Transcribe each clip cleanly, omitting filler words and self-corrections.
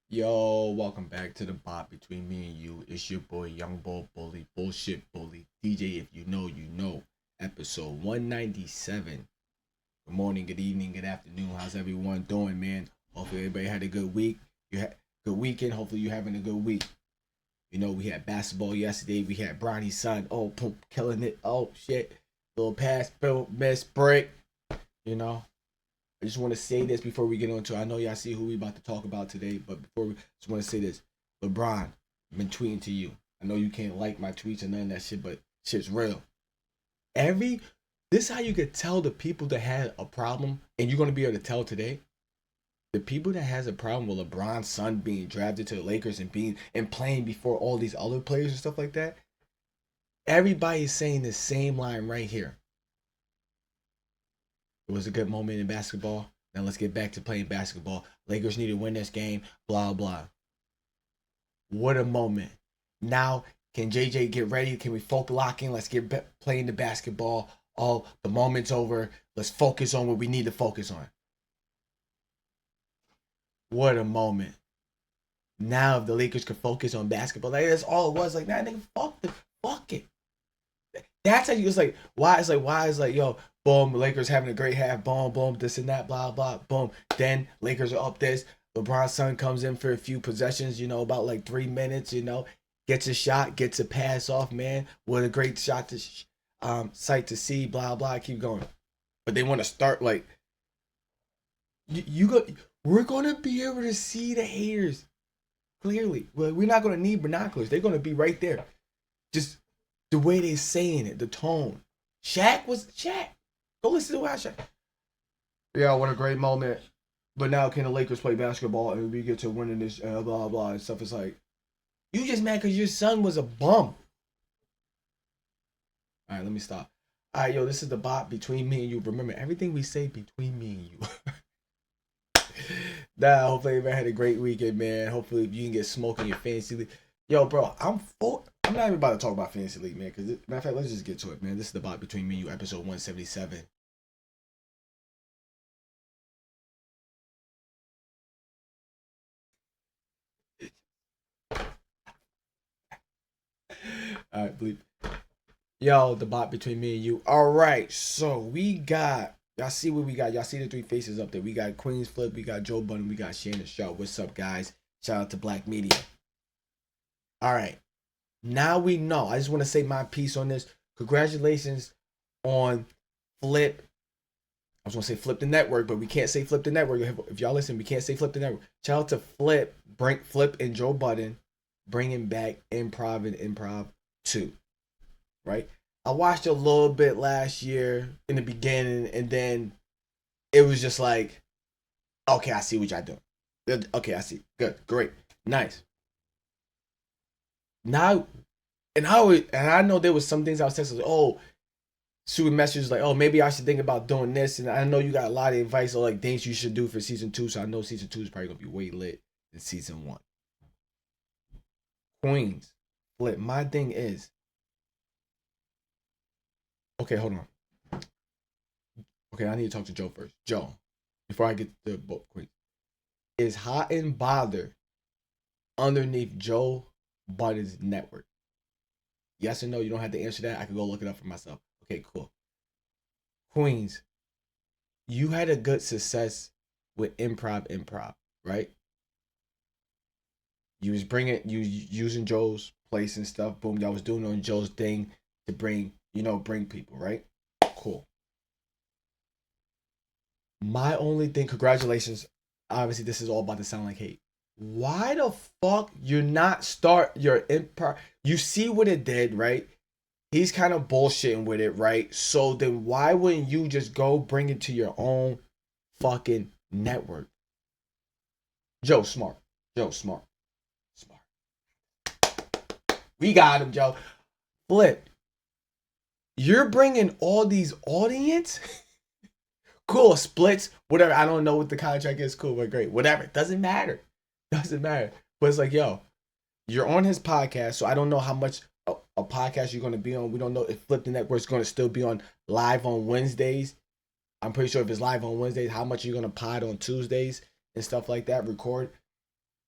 Yo, welcome back to the bot between me and you. It's your boy, Young Bull Bully, Bullshit Bully, DJ. If you know, you know. Episode 197. Good morning, good evening, good afternoon. How's everyone doing, man? Hopefully, everybody had a good week. You had good weekend. Hopefully, you having a good week. You know, we had basketball yesterday. We had Bronny's son. Oh, boom, killing it. Oh shit, little pass, boom, miss, break. You know, I just want to say this before we get on to. I know y'all see who we about to talk about today, but before we just want to say this. LeBron, I've been tweeting to you. I know you can't like my tweets and none of that shit, but shit's real. Every This is how you could tell the people that had a problem, and you're gonna be able to tell today. The people that has a problem with LeBron's son being drafted to the Lakers and being and playing before all these other players and stuff like that. Everybody's saying the same line right here. It was a good moment in basketball. Now let's get back to playing basketball. Lakers need to win this game. Blah blah. What a moment. Now can JJ get ready? Can we folk lock in? Let's get playing the basketball. Oh, the moment's over. Let's focus on what we need to focus on. What a moment. Now if the Lakers could focus on basketball, like that's all it was. Like, nah, nigga, fuck it. That's how you. It's like why? It's like why? It's like yo, boom. Lakers having a great half. Boom, boom. This and that. Blah blah. Boom. Then Lakers are up this. LeBron's son comes in for a few possessions. You know, about like 3 minutes. You know, gets a shot, gets a pass off. Man, what a great shot to sight to see. Blah blah. Keep going. But they want to start like you go. We're gonna be able to see the haters clearly. Well, we're not gonna need binoculars. They're gonna be right there. Just the way they're saying it, the tone. Shaq was Shaq. Go listen to Shaq. Yeah, what a great moment. But now can the Lakers play basketball and we get to winning this blah blah and stuff? It's like you just mad because your son was a bum. All right, let me stop. All right, yo, this is the bot between me and you. Remember everything we say between me and you. Nah, hopefully everybody had a great weekend, man. Hopefully you can get smoke in your fantasy league. Yo, bro, I'm full. I'm not even about to talk about fantasy league, man. Because matter of fact, let's just get to it, man. This is the bot between me and you, episode 177. All right, bleep. Yo, the bot between me and you. All right, so we got. Y'all see what we got? Y'all see the three faces up there? We got Queen's Flip, we got Joe Budden, we got Shannon Sharp. What's up, guys? Shout out to Black Media. All right, now we know. I just want to say my piece on this. Congratulations on Flip. I was gonna say Flip the Network, but we can't say Flip the Network. If y'all listen, we can't say Flip the Network. Shout out to Flip, Flip and Joe Budden, bringing back Improv and Improv 2. Right? I watched a little bit last year in the beginning, and then it was just like, okay, I see what y'all doing. Okay, I see. Good, great, nice. Now, and I know there was some things I was texting, like, oh, shooting messages like, oh, maybe I should think about doing this. And I know you got a lot of advice or like things you should do for season 2. So I know season 2 is probably gonna be way lit than season 1. Queens, Flip. My thing is, okay, hold on. Okay, I need to talk to Joe first. Joe, before I get to both Queens, is Hot and Bothered underneath Joe Budden's network? Yes or no? You don't have to answer that. I can go look it up for myself. Okay, cool. Queens, you had a good success with improv, right? You was bringing you using Joe's place and stuff. Boom, y'all was doing on Joe's thing to bring people, right? Cool. My only thing, congratulations. Obviously, this is all about to sound like hate. Why the fuck you not start your improv? You see what it did, right? He's kind of bullshitting with it, right? So then why wouldn't you just go bring it to your own fucking network? Joe Smart. Joe Smart. Smart. We got him, Joe. Flip. You're bringing all these audience? Cool, splits, whatever. I don't know what the contract is. Cool, but great. Whatever. Doesn't matter. Doesn't matter. But it's like, yo, you're on his podcast, so I don't know how much a podcast you're going to be on. We don't know if Flip the Network's going to still be on live on Wednesdays. I'm pretty sure if it's live on Wednesdays, how much you're going to pod on Tuesdays and stuff like that, record.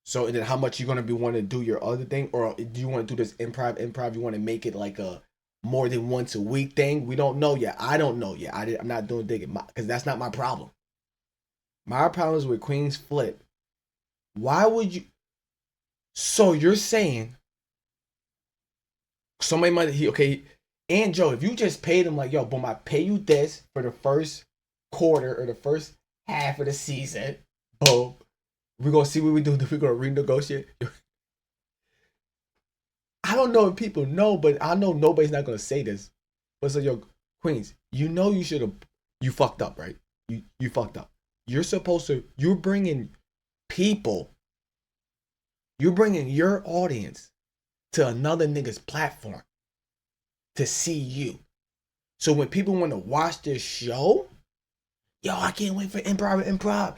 So and then how much you gonna be wanting to do your other thing, or do you want to do this improv? You want to make it like a more than once a week thing? We don't know yet. I don't know yet. I'm not doing digging because that's not my problem. My problem is with Queen's Flip. Why would you? So you're saying somebody might he okay, and Joe, if you just paid him like yo, boom, I pay you this for the first quarter or the first half of the season, boom, we're gonna see what we do. We're gonna renegotiate. I don't know if people know, but I know nobody's not gonna say this. But so yo, Queens, you know you should have you fucked up, right? You fucked up. You're supposed to. You're bringing people. You're bringing your audience to another nigga's platform to see you. So when people want to watch this show, yo, I can't wait for improv.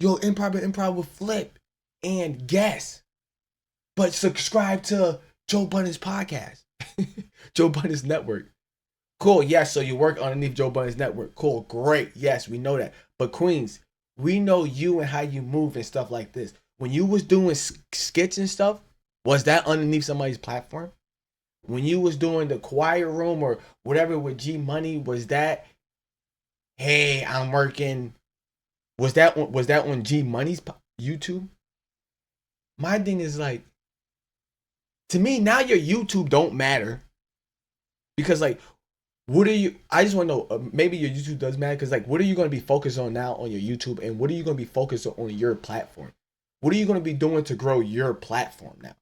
Yo, improv will flip and guess. But subscribe to Joe Budden's podcast, Joe Budden's network. Cool, yes. So you work underneath Joe Budden's network. Cool, great. Yes, we know that. But Queens, we know you and how you move and stuff like this. When you was doing skits and stuff, was that underneath somebody's platform? When you was doing the Quiet Room or whatever with G Money, was that? Hey, I'm working. Was that on G Money's YouTube? My thing is like, to me now your YouTube don't matter because like, what are you? I just want to know. Maybe your YouTube does matter because like, what are you going to be focused on now on your YouTube, and what are you going to be focused on your platform? What are you going to be doing to grow your platform now?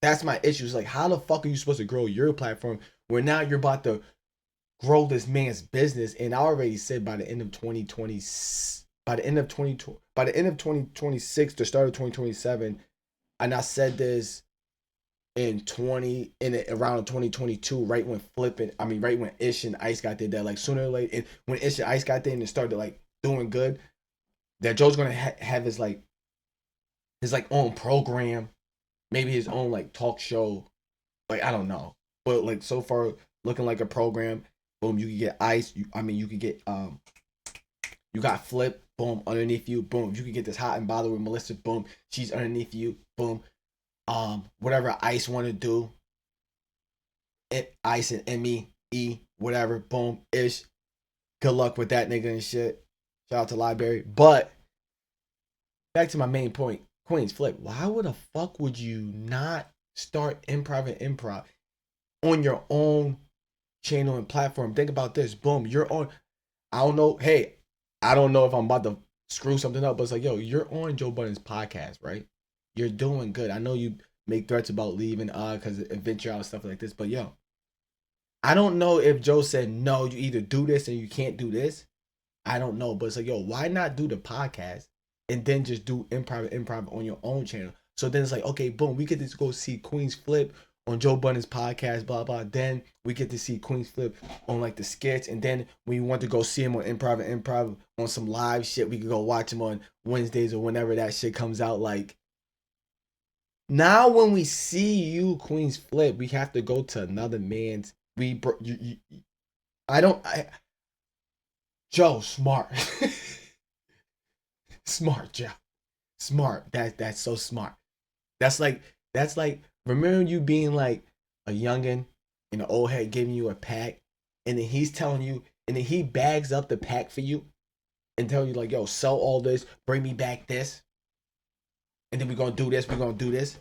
That's my issue. It's like, how the fuck are you supposed to grow your platform when now you're about to grow this man's business? And I already said by the end of 2020, by the end of 2026, the start of 2027, and I said this in around 2022, right when right when Ish and Ice got there, that like sooner or later, and when Ish and Ice got there and it started like doing good, that Joe's gonna have his own program, maybe his own like talk show, like I don't know, but like so far looking like a program. Boom, you can get Ice. You could get you got Flip. Boom, underneath you. Boom, you can get this Hot and Bothered with Melissa. Boom, she's underneath you. Boom, whatever Ice want to do, Ice and Emmy, whatever. Boom, Ish. Good luck with that nigga and shit. Shout out to Library. But back to my main point, Queens Flip. Why would the fuck would you not start improv on your own channel and platform? Think about this. Boom, you're on. I don't know. Hey, I don't know if I'm about to screw something up, but it's like, yo, you're on Joe Budden's podcast, right? You're doing good. I know you make threats about leaving because of venture out and stuff like this, but yo, I don't know if Joe said no, you either do this and you can't do this. I don't know, but it's like, yo, why not do the podcast and then just do improv on your own channel? So then it's like, okay, boom, we get to go see Queens Flip on Joe Budden's podcast, blah blah. Then we get to see Queens Flip on like the skits, and then when you want to go see him on improv on some live shit, we could go watch him on Wednesdays or whenever that shit comes out. Like now, when we see you, Queens Flip, we have to go to another man's. Joe, smart, smart, Joe, smart. That's so smart. That's like remember you being like a youngin' and an old head giving you a pack, and then he's telling you, and then he bags up the pack for you and telling you like, yo, sell all this, bring me back this, and then we're gonna do this.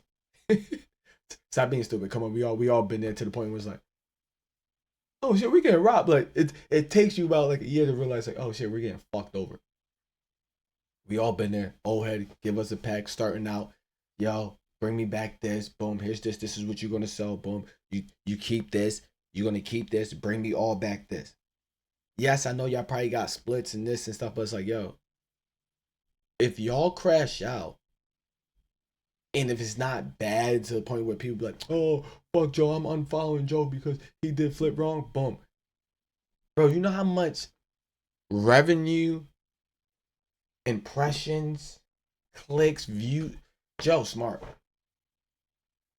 Stop being stupid. Come on, we all been there to the point where it's like, oh shit, we getting robbed. Like it takes you about like a year to realize like, oh shit, we're getting fucked over. We all been there. Old head, give us a pack starting out. Yo, bring me back this. Boom, here's this. This is what you're gonna sell. Boom. You keep this. You're gonna keep this. Bring me all back this. Yes, I know y'all probably got splits and this and stuff, but it's like, yo, if y'all crash out, and if it's not bad to the point where people be like, oh, fuck Joe, I'm unfollowing Joe because he did Flip wrong. Boom. Bro, you know how much revenue, impressions, clicks, views? Joe, smart.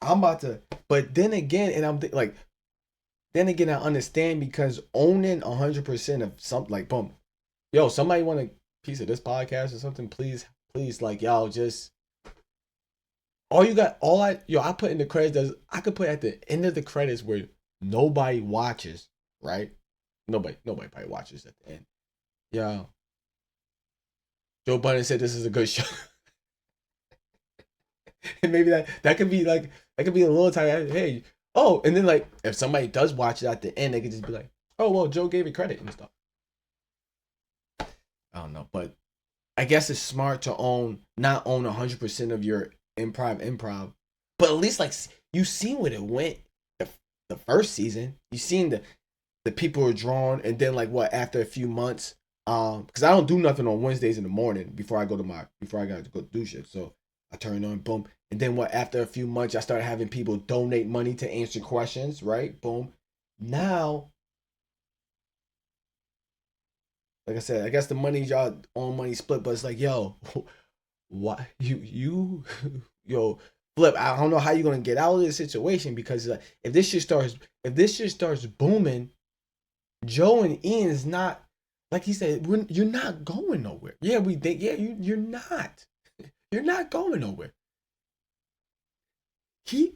I'm about to, but then again, and I'm like, then again, I understand because owning 100% of something like, boom, yo, somebody want to piece of this podcast or something, please, like y'all just all you got, all I put in the credits. I could put at the end of the credits where nobody watches, right? Nobody probably watches at the end. Yeah, Joe Budden said this is a good show, and maybe that could be like that could be a little time. Hey, oh, and then like if somebody does watch it at the end, they could just be like, oh well, Joe gave it credit and stuff. I don't know, but I guess it's smart to not own 100% of your improv, but at least like you seen what it went the first season. You seen the people were drawn, and then like what after a few months, because I don't do nothing on Wednesdays in the morning before I got to go do shit. So I turn on, boom, and then what after a few months, I started having people donate money to answer questions, right? Boom. Now, like I said, I guess the money y'all own money split, but it's like, yo, why yo Flip? I don't know how you're gonna get out of this situation because if this shit starts booming, Joe and Ian is not like he said. You're not going nowhere. Yeah, we think. Yeah, you're not. You're not going nowhere. He,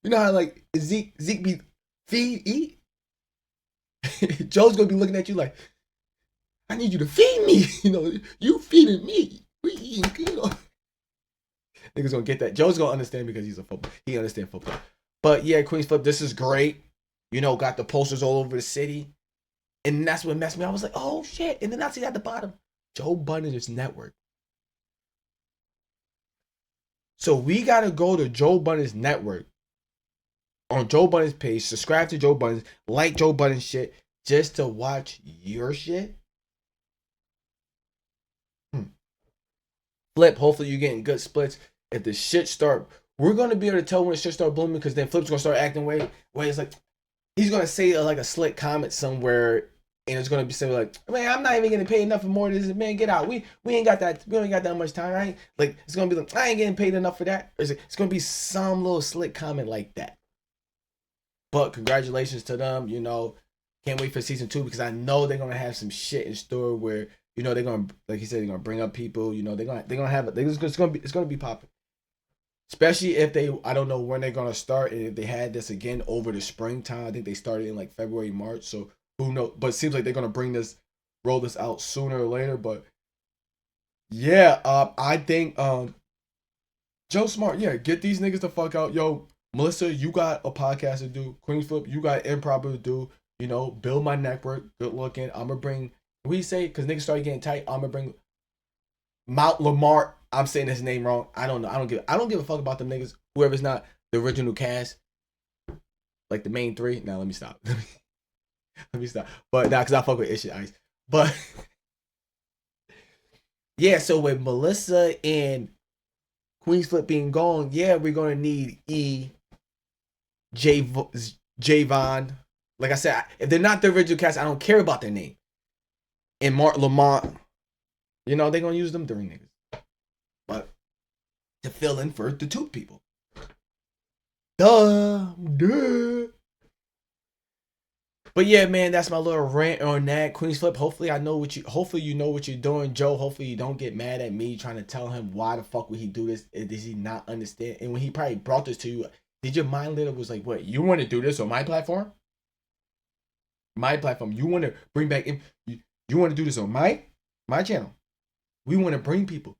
you know how like Zeke be feed eat. Joe's gonna be looking at you like, I need you to feed me. You know, you feeding me. We eating. You know. Niggas gonna get that. Joe's gonna understand because he's a football. He understands football. But yeah, Queens Flip, this is great. You know, got the posters all over the city. And that's what messed me up. I was like, oh shit. And then I see at the bottom, Joe Budden's network. So we gotta go to Joe Budden's network on Joe Budden's page, subscribe to Joe Budden's, like Joe Budden's shit, just to watch your shit. Flip, hopefully you're getting good splits. If the shit start, we're gonna be able to tell when the shit start blooming because then Flip's gonna start acting way it's like he's gonna say like a slick comment somewhere and it's gonna be something like, man, I'm not even getting paid enough for more of this. Man, get out. We ain't got that. We ain't got that much time. I ain't like it's gonna be like I ain't getting paid enough for that. It's gonna be some little slick comment like that. But congratulations to them. You know, can't wait for season 2 because I know they're gonna have some shit in store where you know they're gonna like he said they're gonna bring up people. You know they're gonna have it. It's gonna be popping. Especially if I don't know when they're gonna start, and if they had this again over the springtime. I think they started in like February, March. So who knows? But it seems like they're gonna roll this out sooner or later. But yeah, I think Joe Smart, yeah, get these niggas the fuck out, yo. Melissa, you got a podcast to do. Queen Flip, you got improv to do. You know, build my network. Good looking. I'm gonna bring. We say because niggas started getting tight. I'm gonna bring Mount Lamar. I'm saying his name wrong. I don't know. I don't give a fuck about them niggas. Whoever's not the original cast, like the main 3. Now let me stop. Let me stop. But now, cause I fuck with Ish Ice. But yeah, so with Melissa and Queen's Flip being gone, yeah, we're gonna need Javon. Like I said, if they're not the original cast, I don't care about their name. And Mark Lamont, you know, they're gonna use them 3 niggas. But to fill in for the 2 people. Duh. But yeah, man, that's my little rant on that. Queen's Flip, hopefully you know what you're doing. Joe, hopefully you don't get mad at me trying to tell him why the fuck would he do this? Does he not understand? And when he probably brought this to you, did your mind later was like, what, you want to do this on my platform? My platform. You want to bring back you want to do this on my channel. We want to bring people.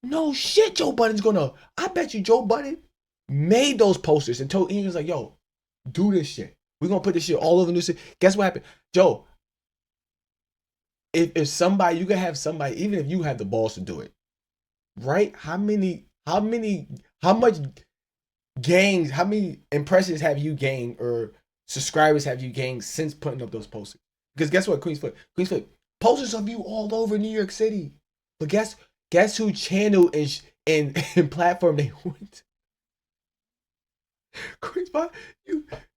No shit, Joe Budden's gonna. I bet you Joe Budden made those posters and told Ian was like, yo, do this shit. We're gonna put this shit all over the news. Guess what happened? Joe, if somebody, you can have somebody, even if you have the balls to do it, right? How much gangs, how many impressions have you gained or subscribers have you gained since putting up those posters? Because guess what, Queen's Flip, posters of you all over New York City. But guess who channel and platform they went? Queen's Flip,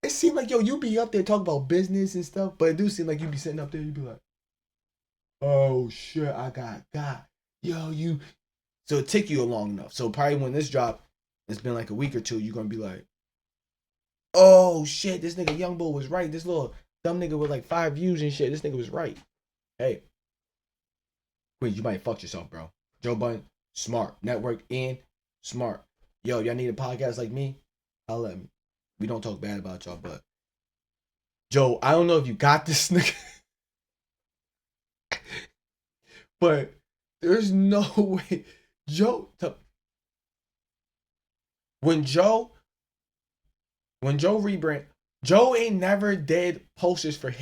it seemed like, yo, you be up there talking about business and stuff, but it do seem like you be sitting up there, you be like, oh shit, I got, yo, you. So it took you long enough. So probably when this drop, it's been like a week or 2, you're gonna be like, oh shit, this nigga Young Bull was right. This little dumb nigga with like 5 views and shit, this nigga was right. Hey, Queens, you might fuck yourself, bro. Joe Budden, smart. Network in, smart. Yo, y'all need a podcast like me? I'll let me. We don't talk bad about y'all, but Joe, I don't know if you got this nigga, but there's no way. Joe, when Joe rebrand, Joe ain't never did posters for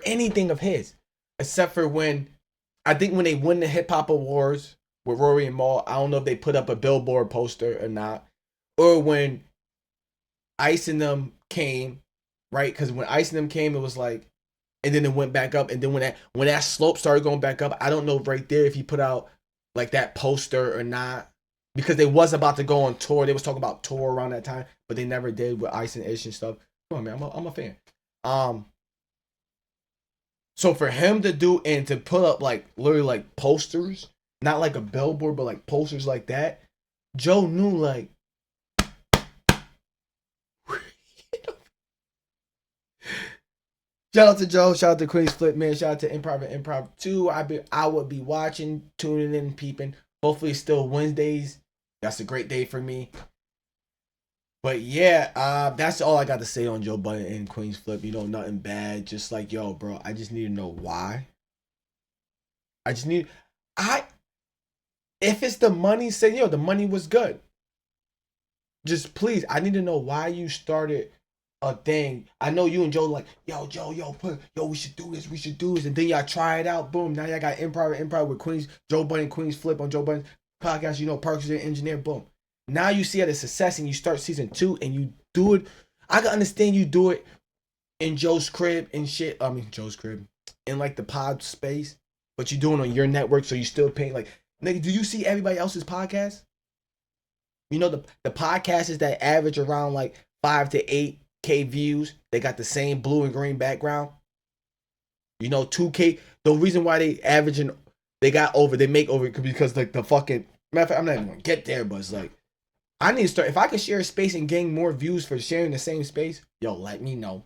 anything of his, except for when I think when they win the Hip Hop Awards with Rory and Mal. I don't know if they put up a billboard poster or not, or when Ice and them came, right? Because when Ice and them came, it was like, and then it went back up, and then when that slope started going back up, I don't know right there if he put out like that poster or not, because they was about to go on tour. They was talking about tour around that time, but they never did with Ice and Ish and stuff. Come on, man, I'm a fan. So for him to do and to put up like literally like posters, not like a billboard, but like posters like that, Joe knew like. Shout out to Joe. Shout out to Queen's Flip, man. Shout out to Improv and Improv 2. I would be watching, tuning in, peeping. Hopefully it's still Wednesdays. That's a great day for me. But yeah, that's all I got to say on Joe Budden and Queen's Flip. You know, nothing bad. Just like, yo, bro, I just need to know why. If it's the money, say, yo, the money was good. Just please, I need to know why you started a thing. I know you and Joe like, yo, we should do this, and then y'all try it out. Boom, now y'all got improv with Queens, Joe Budden, Queen's Flip on Joe Budden's podcast. You know, Parks and Engineer. Boom. Now you see it as success, and you start season 2, and you do it. I can understand you do it in Joe's crib and shit. I mean, Joe's crib in like the pod space, but you doing it on your network, so you still paying. Like, nigga, do you see everybody else's podcast? You know the podcasts that average around like 5 to 8K views. They got the same blue and green background. You know, 2K. The reason why they averaging, they make over because like the fucking matter of fact, I'm not even gonna get there, but it's like I need to start. If I could share a space and gain more views for sharing the same space, yo, let me know.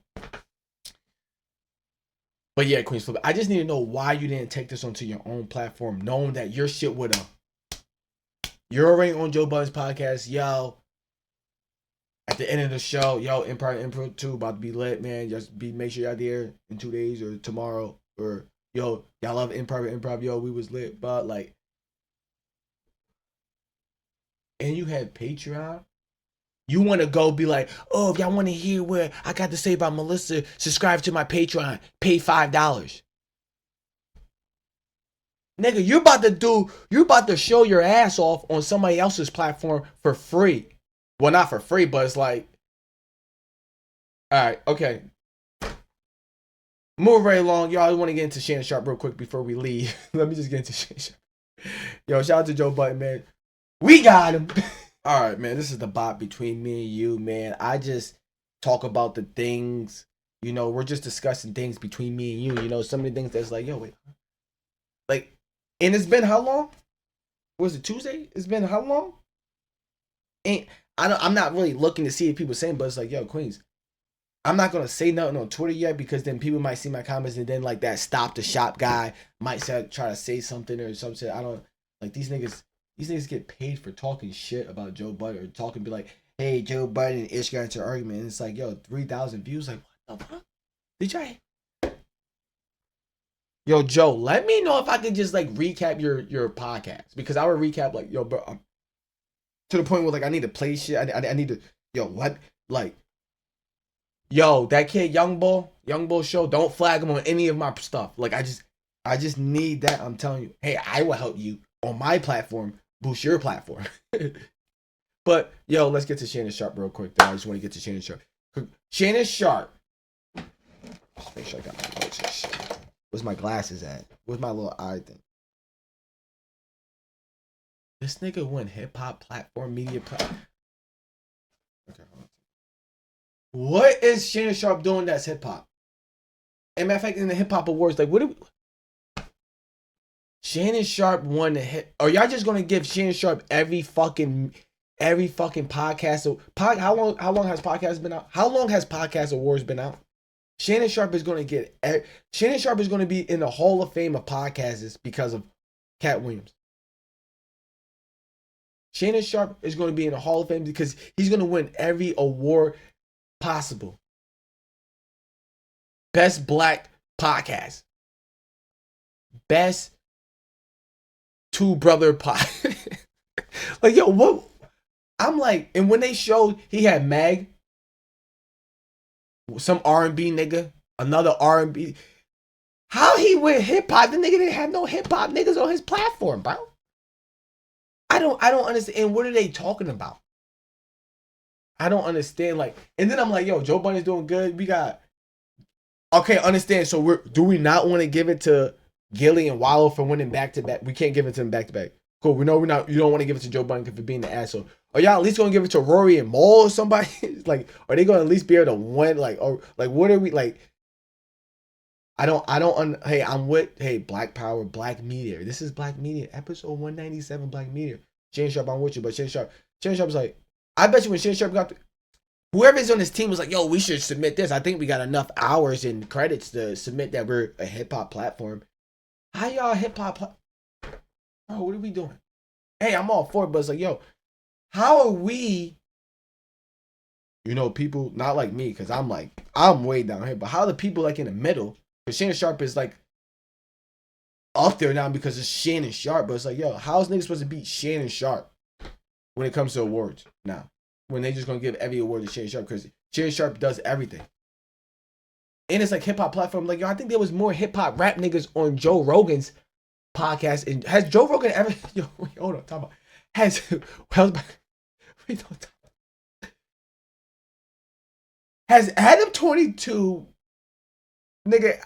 But yeah, Queen's Flip, I just need to know why you didn't take this onto your own platform, knowing that your shit would have. You're already on Joe Budden's podcast, yo. At the end of the show, yo, Improv 2 about to be lit, man. Make sure y'all there in 2 days or tomorrow. Or yo, y'all love improv, yo, we was lit, but like. And you had Patreon. You want to go be like, oh, if y'all want to hear what I got to say about Melissa, subscribe to my Patreon, pay $5. Nigga, you're about to show your ass off on somebody else's platform for free. Well, not for free, but it's like, all right, okay. Move right along. Y'all, I want to get into Shannon Sharpe real quick before we leave. Let me just get into Shannon Sharpe. Yo, shout out to Joe Budden, man. We got him. All right, man, this is the bot between me and you, man. I just talk about the things, you know, we're just discussing things between me and you, you know, some of the things that's like, yo, wait. Like, and it's been how long? Was it Tuesday? It's been how long? I'm not really looking to see if people saying, but it's like, yo, Queens, I'm not gonna say nothing on Twitter yet because then people might see my comments and then like that stop the shop guy might try to say something or something. I don't like these niggas. These niggas get paid for talking shit about Joe Budden or talking, be like, hey, Joe Budden and Ish got into an argument. And it's like, yo, 3,000 views. Like, what the fuck? Did y'all? Yo, Joe, let me know if I could just like recap your podcast because I would recap like, yo, bro, to the point where like I need to play shit. I need to, yo, what, like, yo, that kid Young Bull show. Don't flag him on any of my stuff. Like, I just need that. I'm telling you, hey, I will help you on my platform. Boost your platform. But yo, let's get to Shannon Sharpe real quick. Though. I just want to get to Shannon Sharpe. Shannon Sharpe. Just make sure I got my notes. Where's my glasses at? Where's my little eye thing? This nigga went hip hop platform media platform. Okay, hold on. What is Shannon Sharpe doing that's hip hop? And matter of fact, in the hip hop awards, like what do we? Shannon Sharpe won the hit. Are y'all just gonna give Shannon Sharpe every fucking podcast? How long has podcast been out? How long has podcast awards been out? Shannon Sharpe is gonna get. Shannon Sharpe is gonna be in the Hall of Fame of podcasts because of Cat Williams. Shannon Sharpe is going to be in the Hall of Fame because he's going to win every award possible. Best Black Podcast. Best Two Brother Podcast. Like, yo, what? I'm like, and when they showed he had Mag, some R&B nigga, another R&B. How he went hip hop? The nigga didn't have no hip hop niggas on his platform, bro. I don't understand. And what are they talking about? I don't understand. Like, and then I'm like, yo, Joe Budden's doing good. We got okay, understand. So do we not want to give it to Gilly and Wallow for winning back to back? We can't give it to them back to back. Cool. We know we're not. You don't want to give it to Joe Budden for being the asshole. Are y'all at least gonna give it to Rory and Maul or somebody? Like, are they gonna at least be able to win? Like, or like, what are we like? I don't. Hey, I'm with. Hey, Black Power, Black Meteor. This is Black Meteor, episode 197, Black Meteor. Shane Sharpe, I'm with you, but Shane Sharpe's like, I bet you when Shane Sharpe got whoever's on his team was like, yo, we should submit this. I think we got enough hours and credits to submit that we're a hip hop platform. How y'all hip hop? Oh, what are we doing? Hey, I'm all for it, but it's like, yo, how are we? You know, people not like me, because I'm way down here, but how are the people like in the middle? Because Shannon Sharpe is like up there now because it's Shannon Sharpe, but it's like, yo, how's niggas supposed to beat Shannon Sharpe when it comes to awards now? When they just gonna give every award to Shannon Sharpe because Shannon Sharpe does everything. And it's like hip hop platform. Like, yo, I think there was more hip hop rap niggas on Joe Rogan's podcast. And has Joe Rogan ever? Yo, wait, hold on, talk about has. Wait, don't talk. Has Adam 22, nigga?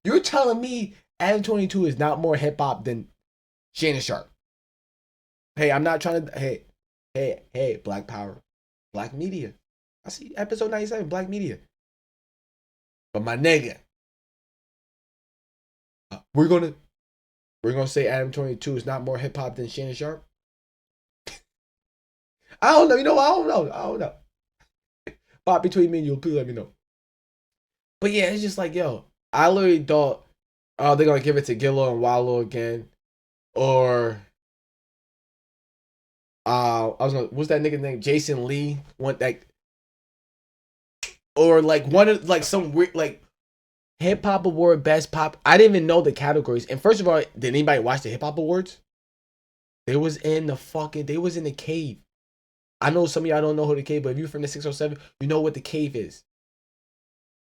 You're telling me Adam 22 is not more hip hop than Shannon Sharpe? Hey, I'm not trying to. Hey, Black Power. Black Media. I see episode 97, Black Media. But my nigga, we're gonna say Adam 22 is not more hip hop than Shannon Sharpe. I don't know. You know, I don't know. Bob, between me and you, please let me know. But yeah, it's just like, yo, I literally thought, oh, they're gonna give it to Gillo and Wallow again, or what's that nigga name? Jason Lee want that, or like one of like some weird like hip hop award best pop. I didn't even know the categories. And first of all, did anybody watch the hip hop awards? They was in the cave. I know some of y'all don't know who the cave, but if you're from the 607, you know what the cave is.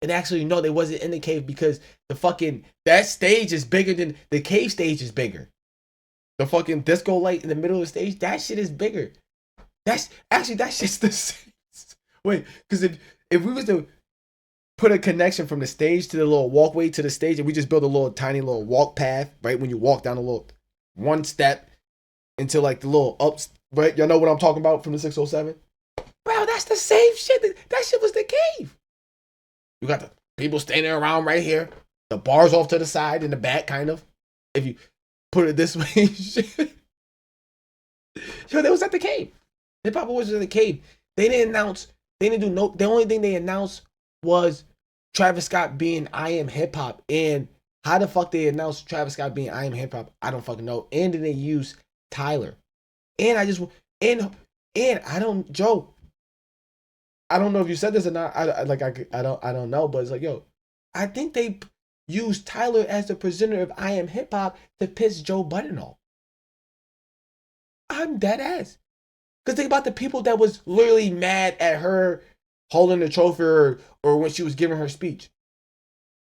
And actually, no, they wasn't in the cave because that stage is bigger than the cave stage is bigger. The fucking disco light in the middle of the stage, that shit is bigger. That shit's the same. Wait, because if we was to put a connection from the stage to the little walkway to the stage, and we just build a little tiny little walk path, right? When you walk down a little one step into like the little ups, right? Y'all know what I'm talking about from the 607? Bro, that's the same shit. That shit was the cave. You got the people standing around right here. The bars off to the side in the back, kind of. If you put it this way. Yo, they was at the cave. Hip Hop was in the cave. They didn't announce. They didn't do no. The only thing they announced was Travis Scott being I Am Hip Hop. And how the fuck they announced Travis Scott being I Am Hip Hop? I don't fucking know. And then they use Tyler. And I don't, Joe. I don't know if you said this or not. I don't know. But it's like, yo, I think they used Tyler as the presenter of I Am Hip Hop to piss Joe Budden off. I'm dead ass. Because think about the people that was literally mad at her holding the trophy or when she was giving her speech.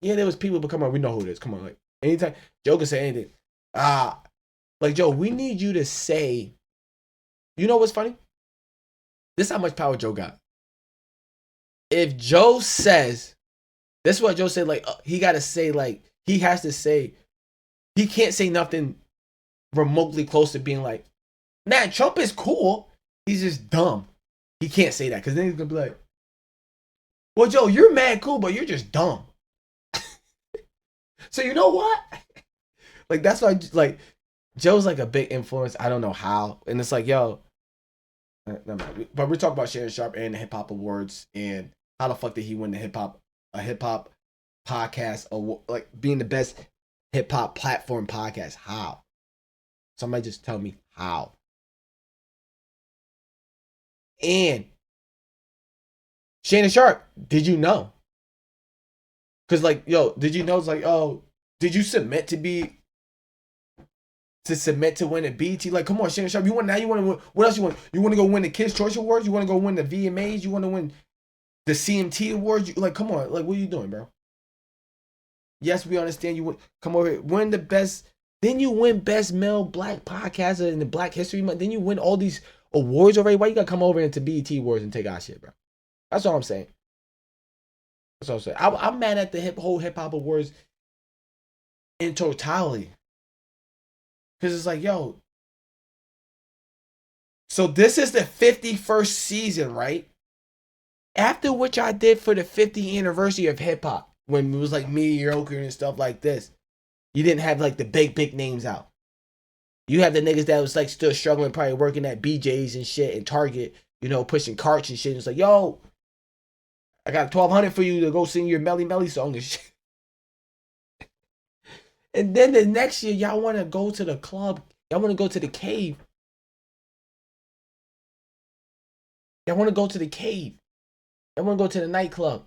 Yeah, there was people, but come on, we know who it is. Come on, like anytime Joe can say anything. Like Joe, we need you to say. You know what's funny? This is how much power Joe got. If Joe says, this is what Joe said, like he got to say, like he has to say, he can't say nothing remotely close to being like, nah, Trump is cool. He's just dumb. He can't say that because then he's gonna be like, well, Joe, you're mad cool, but you're just dumb. So you know what? Like that's why, like Joe's like a big influence. I don't know how, and it's like, yo, but we're talking about Shannon Sharpe and the Hip Hop Awards and how the fuck did he win the hip hop podcast award, like being the best hip hop platform podcast? How? Somebody just tell me how. And Shannon Sharp, did you know? Because like, yo, did you know? It's like, oh, did you submit to win a BT? Like, come on, Shannon Sharp, you want to win? What else you want? You want to go win the Kids Choice Awards? You want to go win the VMAs? You want to win the CMT Awards? Like, come on, like, what are you doing, bro? Yes, we understand you come over here, win the best. Then you win best male black podcaster in the Black History Month. Then you win all these awards already. Why you gotta come over into BET Awards and take our shit, bro? That's all I'm saying. That's all I'm saying. I'm mad at the whole hip hop awards in totality, because it's like, yo. So this is the 51st season, right? After which I did for the 50th anniversary of hip hop, when it was like mediocre and stuff like this. You didn't have like the big names out. You have the niggas that was like still struggling, probably working at BJ's and shit and Target, you know, pushing carts and shit. And it's like, yo, I got $1,200 for you to go sing your Melly Melly song and shit. And then the next year, y'all want to go to the club. Y'all want to go to the cave. Y'all want to go to the cave. Y'all want to go to the nightclub.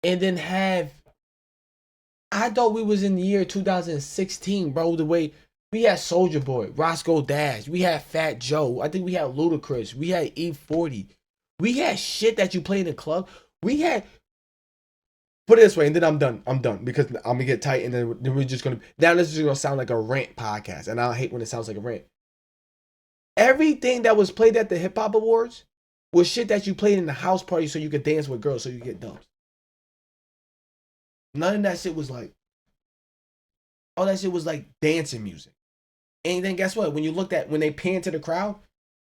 And then have, I thought we was in the year 2016, bro. The way we had Soulja Boy, Roscoe Dash, we had Fat Joe. I think we had Ludacris. We had E40. We had shit that you play in the club. We had, put it this way, and then I'm done because I'm gonna get tight, and then we're just gonna, now this is gonna sound like a rant podcast, and I hate when it sounds like a rant. Everything that was played at the Hip Hop Awards was shit that you played in the house party so you could dance with girls so you get dubs. None of that shit was like, all that shit was like dancing music. And then guess what? When you looked at, when they panned to the crowd,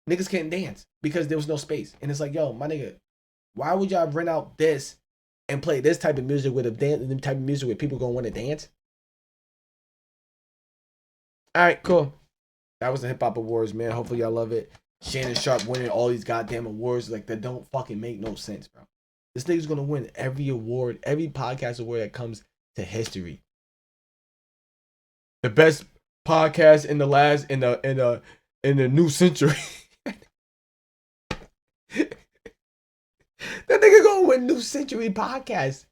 niggas couldn't dance because there was no space. And it's like, yo, my nigga, why would y'all rent out this and play this type of music with the type of music where people gonna want to dance? All right, cool. That was the Hip Hop Awards, man. Hopefully y'all love it. Shannon Sharp winning all these goddamn awards like that don't fucking make no sense, bro. This nigga's gonna win every award, every podcast award that comes to history. The best podcast in the new century. That nigga gonna win new century podcast.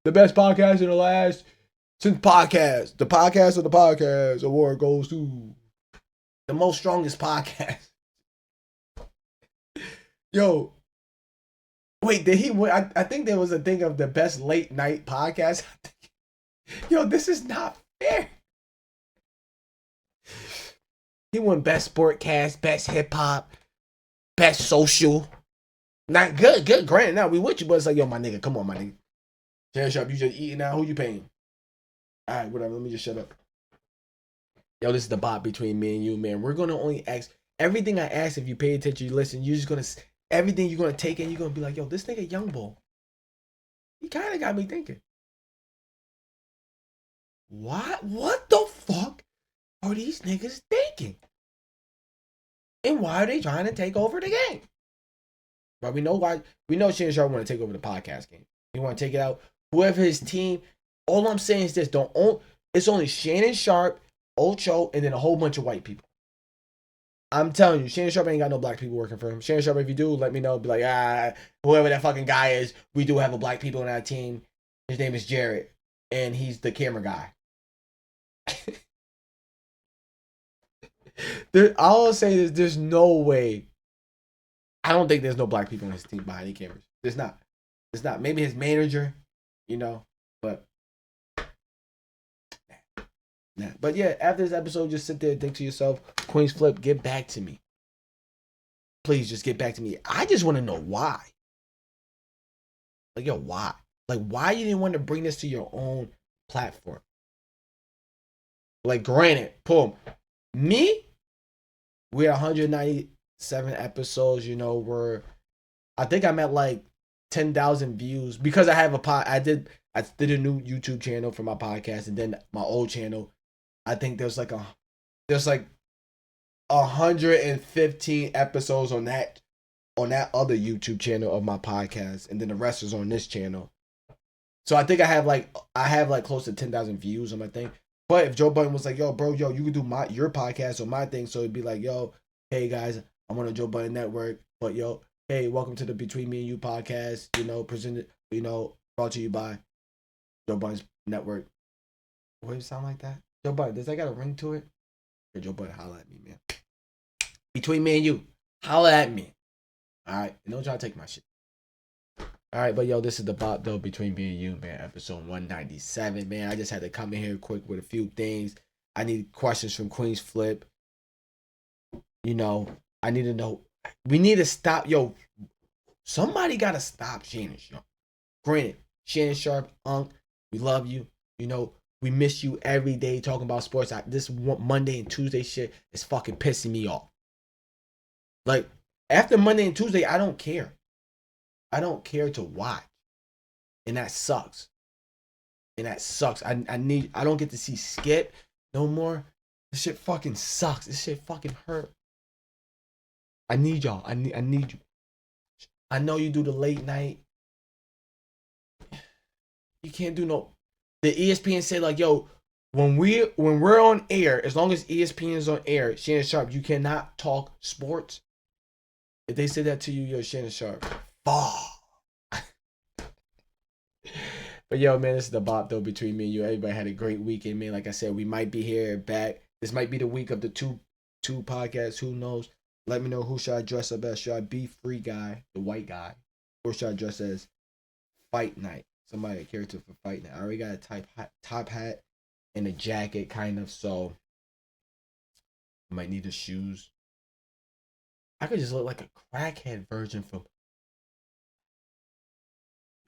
The best podcast in the last since podcast. The podcast of the podcast award goes to the most strongest podcast. Yo. Wait, did he win? I think there was a thing of the best late night podcast. Yo, this is not fair. He won best sportcast, best hip hop, best social. Not good. Granted, now we with you, but it's like, yo, my nigga, come on, my nigga. Shannon Sharp, you just eating now. Who you paying? All right, whatever. Let me just shut up. Yo, this is the bot between me and you, man. We're gonna only ask everything I ask. If you pay attention, you listen. You're just gonna everything you're gonna take in. You're gonna be like, yo, this nigga Young Bull. He kind of got me thinking. What the fuck are these niggas thinking? And why are they trying to take over the game? But we know why. We know Shannon Sharp want to take over the podcast game. He want to take it out. Whoever his team. All I'm saying is this: it's only Shannon Sharp, Ocho, and then a whole bunch of white people. I'm telling you, Shannon Sharp ain't got no black people working for him. Shannon Sharp, if you do, let me know. Be like, whoever that fucking guy is, we do have a black people on our team. His name is Jared, and he's the camera guy. All I'll say is there's no way. I don't think there's no black people on his team behind the cameras. There's not. There's not. Maybe his manager, but nah. But yeah, after this episode, just sit there and think to yourself, Queen's Flip, get back to me. Please just get back to me. I just want to know why. Like, yo, why? Like, why you didn't want to bring this to your own platform? Like, granted, boom. Me, we're 197 episodes, I think I'm at like 10,000 views because I have I did a new YouTube channel for my podcast, and then my old channel, I think there's like 115 episodes on that other YouTube channel of my podcast, and then the rest is on this channel. So I think I have like close to 10,000 views on my thing. But if Joe Budden was like, yo, bro, yo, you can do your podcast or my thing. So it'd be like, yo, hey guys, I'm on a Joe Budden network. But yo, hey, welcome to the Between Me and You podcast, presented, brought to you by Joe Budden's network. What does it sound like that? Joe Budden, does that got a ring to it? Hey, Joe Budden, holla at me, man. Between Me and You, holla at me. All right, and don't try to take my shit. All right, but yo, this is the bot though Between Me and You, man. Episode 197, man. I just had to come in here quick with a few things. I need questions from Queen's Flip. I need to know. We need to stop. Yo, somebody got to stop Shannon Sharp. Granted, Shannon Sharp, we love you. We miss you every day talking about sports. This Monday and Tuesday shit is fucking pissing me off. Like, after Monday and Tuesday, I don't care. I don't care to watch. And that sucks. I don't get to see Skip no more. This shit fucking sucks. This shit fucking hurt. I need y'all. I need you. I know you do the late night. You can't do no. The ESPN said like, yo, when we're on air, as long as ESPN is on air, Shannon Sharp, you cannot talk sports. If they said that to you, you're Shannon Sharp. Fuck. But yo, man, this is the bop though Between Me and You. Everybody had a great weekend, man. Like I said, we might be here back. This might be the week of the two podcasts. Who knows? Let me know who should I dress up as. Should I be Free Guy, the white guy, or should I dress as Fight Night? Somebody a character for Fight Night. I already got a top hat and a jacket, kind of. So I might need the shoes. I could just look like a crackhead version from.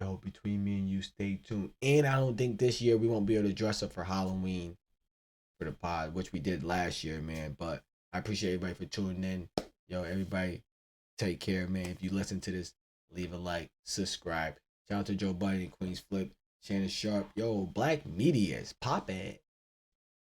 Yo, Between Me and You, stay tuned. And I don't think this year we won't be able to dress up for Halloween for the pod, which we did last year, man. But I appreciate everybody for tuning in. Yo, everybody, take care, man. If you listen to this, leave a like, subscribe. Shout out to Joe Budden, Queen's Flip, Shannon Sharp. Yo, Black Media is poppin'.